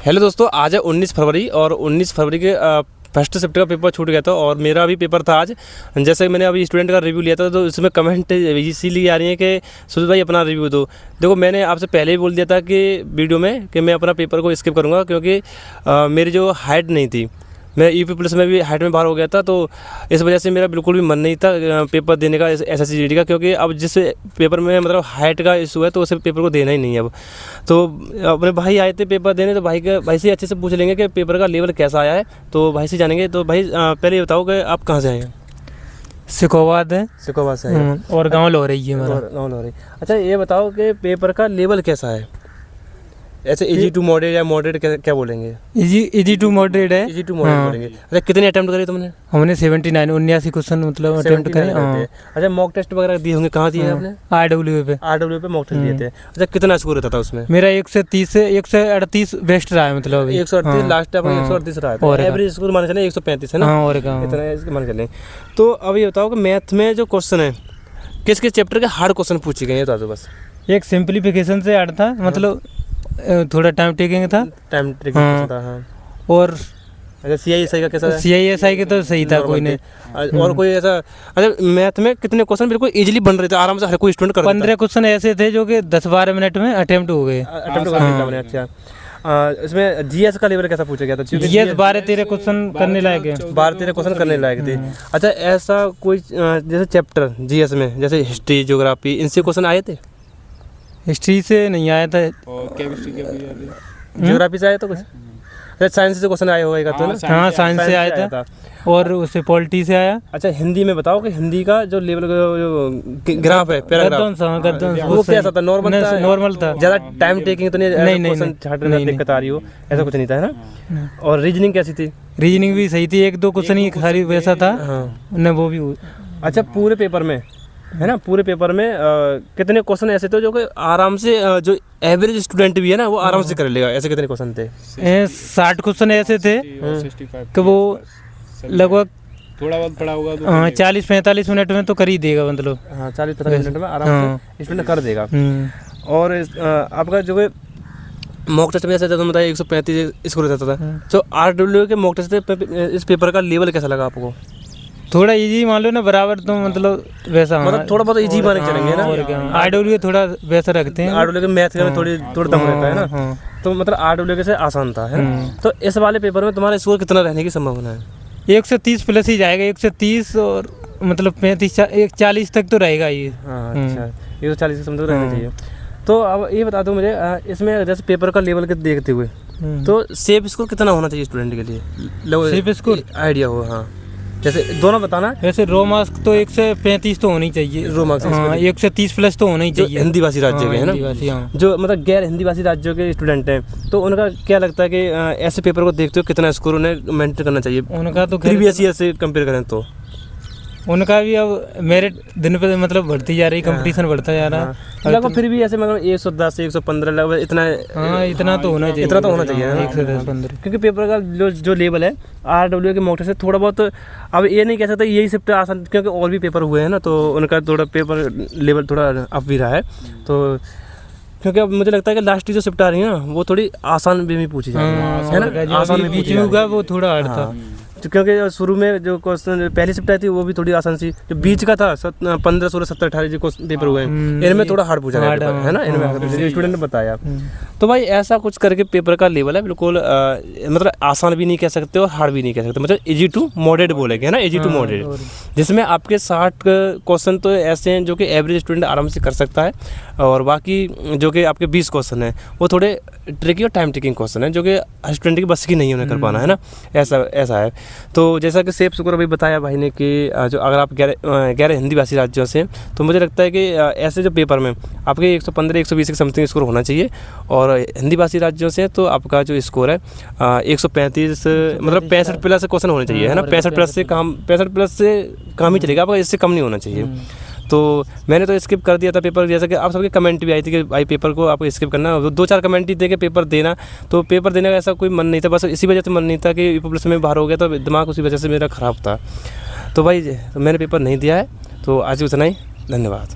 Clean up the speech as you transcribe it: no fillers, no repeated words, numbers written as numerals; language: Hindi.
हेलो दोस्तों, आज है 19 फरवरी और 19 फरवरी के फर्स्ट शिफ्ट का पेपर छूट गया था और मेरा भी पेपर था आज। जैसे मैंने अभी स्टूडेंट का रिव्यू लिया था तो उसमें कमेंट इसीलिए आ रही है कि सुजीत भाई अपना रिव्यू दो। देखो, मैंने आपसे पहले ही बोल दिया था कि वीडियो में कि मैं अपना पेपर को स्किप करूँगा क्योंकि मेरी जो हाइट नहीं थी, मैं यूपी पुलिस में भी हाइट में बाहर हो गया था, तो इस वजह से मेरा बिल्कुल भी मन नहीं था पेपर देने का SSC का, क्योंकि अब जिस पेपर में मतलब हाइट का इशू है तो उसे पेपर को देना ही नहीं है अब। तो अपने भाई आए थे पेपर देने, तो भाई से अच्छे से पूछ लेंगे कि पेपर का लेवल कैसा आया है, तो भाई से जानेंगे। तो भाई पहले ये बताओ कि आप कहाँ से आए हैं? सिकोवाद है, सिकोवा से है और गाँव लोहरई है मेरा। गाँव लोहरई। अच्छा, ये बताओ कि पेपर का लेवल कैसा है? ऐसे इजी टू मॉडरेट या मॉडरेट क्या बोलेंगे? इजी टू मॉडरेट है। इजी टू मॉडरेट बोलेंगे। अच्छा, कितने अटेम्प्ट करे तुमने? हमने 79 क्वेश्चन मतलब अटेम्प्ट करे। अच्छा, मॉक टेस्ट वगैरह दिए होंगे, कहाँ दिए आपने? RW पे मॉक टेस्ट दिए थे। अच्छा, कितना स्कोर रहता था उसमें? मेरा 130 से 138 बेस्ट रहा है, मतलब 138 लास्ट टाइम 138 रहा है। एवरेज स्कोर मान चले 135 है ना? और इतना इसके मान चलें। तो अब ये बताओ कि मैथ में जो क्वेश्चन है किस किस चैप्टर के हार्ड क्वेश्चन पूछे गए हैं? तो बस एक सिंप्लीफिकेशन से हार्ड था, मतलब थोड़ा टाइम टेकिंग था। था हाँ। और अच्छा, CISI का कैसा है? CISI के तो सही था, कोई नहीं। और कोई ऐसा? अच्छा, मैथ में कितने क्वेश्चन बिल्कुल इजीली बन रहे थे, आराम से हर कोई स्टूडेंट कर 15 क्वेश्चन ऐसे थे जो कि 10-12 मिनट में अटेम्प्ट हो गए। अच्छा, इसमें GS का लेवल कैसा पूछा गया था? GS 12-13 क्वेश्चन करने लायक है। 12-13 क्वेश्चन करने लायक थे। अच्छा, ऐसा कोई जैसे चैप्टर GS में जैसे हिस्ट्री, ज्योग्राफी, इनसे क्वेश्चन आए थे? हिस्ट्री से नहीं आया था। केमिस्ट्री के भी आए थे। ज्योग्राफी से आया तो कुछ? साइंस से क्वेश्चन आया होगा तो ना? हाँ, साइंस से आया था और उससे पॉलिटी से आया। अच्छा, हिंदी में बताओ कि हिंदी का जो लेवल जो ग्राफ है, पैराग्राफ, वो कैसा था? नॉर्मल था? ज़्यादा टाइम टेकिंग तो नहीं, क्वेश्चन छाटने में दिक्कत आ रही हो, ऐसा कुछ नहीं था, है ना? और रीजनिंग कैसी थी? रीजनिंग भी सही थी, 1-2 क्वेश्चन ही खाली वैसा था। हाँ, वो भी। अच्छा, पूरे पेपर में है ना, पूरे पेपर में कितने क्वेश्चन ऐसे थे जो कि आराम से जो एवरेज स्टूडेंट भी है ना वो आराम से कर लेगा? ऐसे कितने क्वेश्चन थे? 60 क्वेश्चन ऐसे थे कि वो लगभग थोड़ा बहुत पढ़ा होगा तो 40-45 मिनट में तो कर ही देगा, मतलब। हाँ, 40-45 मिनट में आराम से स्टूडेंट कर देगा। और आपका जो है मॉक टेस्ट में जैसे तुम बताइए 135 स्कोर रहता था, तो RW के मॉक टेस्ट इस पेपर का लेवल कैसा लगा आपको? थोड़ा इजी मान लो ना, बराबर तो मतलब वैसा, मतलब थोड़ा बहुत इजी मान के चलेंगे ना? RW थोड़ा वैसा रखते हैं। RW के मैथ में थोड़ा दम रहता है ना, तो मतलब RW के से आसान था, है ना? तो इस वाले पेपर में तुम्हारा स्कोर कितना रहने की संभावना है? 130 प्लस ही जाएगा, 130 और मतलब 35-40 तक तो रहेगा ये। अच्छा, 140 के समझ रहना चाहिए। तो अब ये बता दो मुझे, इसमें जैसे पेपर का लेवल के देखते हुए तो सेफ स्कोर कितना होना चाहिए स्टूडेंट के लिए? सेफ स्कोर आइडिया हो? हाँ, जैसे दोनों बताना। वैसे रो मार्क्स तो 135 तो होनी चाहिए। रो मार्क्स 130 प्लस तो होना ही चाहिए। हिंदी भाषी राज्य के है ना, जो मतलब गैर हिंदी भाषी राज्यों के स्टूडेंट हैं, तो उनका क्या लगता है कि ऐसे पेपर को देखते हो कितना स्कोर उन्हें मेंटेन करना चाहिए? उनका तो प्रीवियस ईयर से कंपेयर करें तो उनका भी अब मेरिट दिन पे मतलब बढ़ती जा रही, कंपटीशन बढ़ता जा रहा है। लगभग फिर भी ऐसे मतलब 110 से 115 लगभग इतना। हाँ, इतना तो होना चाहिए। इतना तो होना चाहिए 110-15, क्योंकि पेपर का जो लेवल है RW के मॉक टेस्ट से थोड़ा बहुत, अब ये नहीं कह सकते यही शिफ्ट आसान, क्योंकि और भी पेपर हुए हैं ना, तो उनका थोड़ा पेपर लेवल थोड़ा अप भी रहा है। तो क्योंकि अब मुझे लगता है कि लास्ट की जो शिफ्ट आ रही है ना वो थोड़ी आसान भी पूछी जा रही है ना, आसान बीच में होगा वो थोड़ा हार्ड था, क्योंकि शुरू में जो क्वेश्चन पहली शिफ्ट आई थी वो भी थोड़ी आसान सी, जो बीच का था 15, 16, 17, 18 जो पेपर हुए इनमें थोड़ा हार्ड पूछा गया है ना, इनमें स्टूडेंट ने बताया। तो भाई ऐसा कुछ करके पेपर का लेवल है बिल्कुल मतलब आसान भी नहीं कह सकते और हार्ड भी नहीं कह सकते, मतलब इजी टू मॉडरेट बोलेंगे, है ना, इजी टू मॉडरेट, जिसमें आपके 60 क्वेश्चन तो ऐसे हैं जो कि एवरेज स्टूडेंट आराम से कर सकता है, और बाकी जो कि आपके 20 क्वेश्चन हैं वो थोड़े ट्रिकी और टाइम टेकिंग क्वेश्चन है जो कि स्टूडेंट की बस की नहीं उन्हें कर पाना, है ना, ऐसा है। तो जैसा कि सेफ स्कोर अभी बताया भाई ने कि जो अगर आप गैर हिंदी भाषी राज्यों से, तो मुझे लगता है कि ऐसे जो पेपर में आपके 115, 120 के समथिंग स्कोर होना चाहिए, और हिंदी भाषी राज्यों से तो आपका जो स्कोर है 135 मतलब 65 प्लस क्वेश्चन होने चाहिए, है ना, 65 प्लस से काम ही चलेगा, आपका इससे कम नहीं होना चाहिए। तो मैंने तो स्किप कर दिया था पेपर, जैसा कि आप सबके कमेंट भी आई थी कि भाई पेपर को आपको स्किप करना, 2-4 कमेंट ही थे कि पेपर देना, तो पेपर देने का ऐसा कोई मन नहीं था, बस इसी वजह से मन नहीं था कि यूपी पुलिस में बाहर हो गया, तो दिमाग उसी वजह से मेरा ख़राब था। तो भाई मैंने पेपर नहीं दिया है, तो आज उतना ही, धन्यवाद।